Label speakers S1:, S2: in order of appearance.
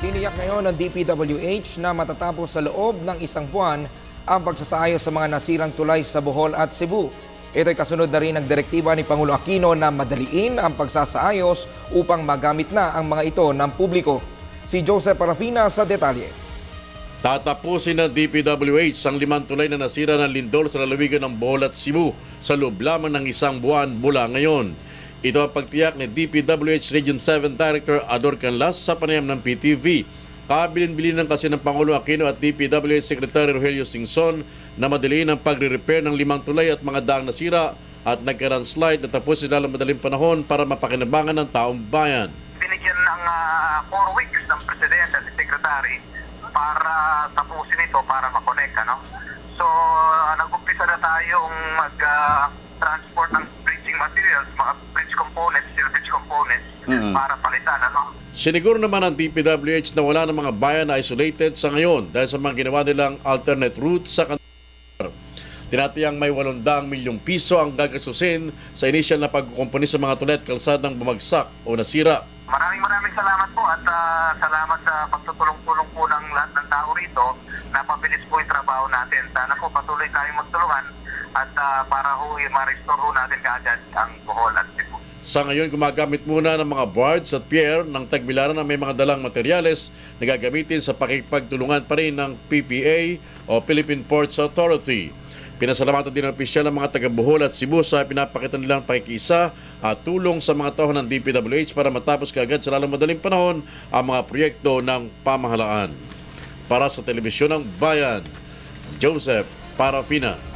S1: Tiniyak ngayon ng DPWH na matatapos sa loob ng isang buwan ang pagsasaayos sa mga nasirang tulay sa Bohol at Cebu. Ito'y kasunod na rin ng direktiba ni Pangulo Aquino na madaliin ang pagsasaayos upang magamit na ang mga ito ng publiko. Si Joseph Parafina sa detalye.
S2: Tatapusin ng DPWH ang 5 tulay na nasira ng lindol sa lalawigan ng Bohol at Cebu sa loob lamang ng isang buwan mula ngayon. Ito ang pagtiyak ni DPWH Region 7 Director Ador Canlas sa panayam ng PTV. Kabilin-bilinan kasi ng Pangulo Aquino at DPWH Secretary Rogelio Singson na madaliin ang pagre-repair ng 5 tulay at mga daang nasira at nagka-landslide na tapos sila ng madaling panahon para mapakinabangan ng taong bayan.
S3: Binigyan ng 4 weeks ng Presidente at Secretary para tapusin ito, para makonect. So, nag-umpisa na tayong mag-transport ng bridging materials, mga bridge components, steel bridge components, para palitan.
S2: Siniguro naman ang DPWH na wala ng mga bayan na isolated sa ngayon dahil sa mga ginawa nilang alternate route sa kanila. Tinatayang may 800 milyong piso ang gagasusin sa initial na pagkukumpuni sa mga tulay at kalsadang bumagsak o nasira.
S3: Maraming salamat po at salamat sa pagtutulong-tulong po ng lahat ng tao rito na pabilis po yung trabaho natin. Sana po patuloy tayong magtulungan at para ma-restore natin kaagad ang Bohol at Cebu.
S2: Sa ngayon, gumagamit muna ng mga barge at pier ng Tagbilaran na may mga dalang materyales na gagamitin sa pakipagtulungan pa rin ng PPA o Philippine Ports Authority. Pinasalamatan din ng opisyal ng mga taga-Bohol at Cebu sa pinapakita nilang pakikisa at tulong sa mga tao ng DPWH para matapos kaagad sa lalong madaling panahon ang mga proyekto ng pamahalaan. Para sa Telebisyon ng Bayan, Joseph Parafina.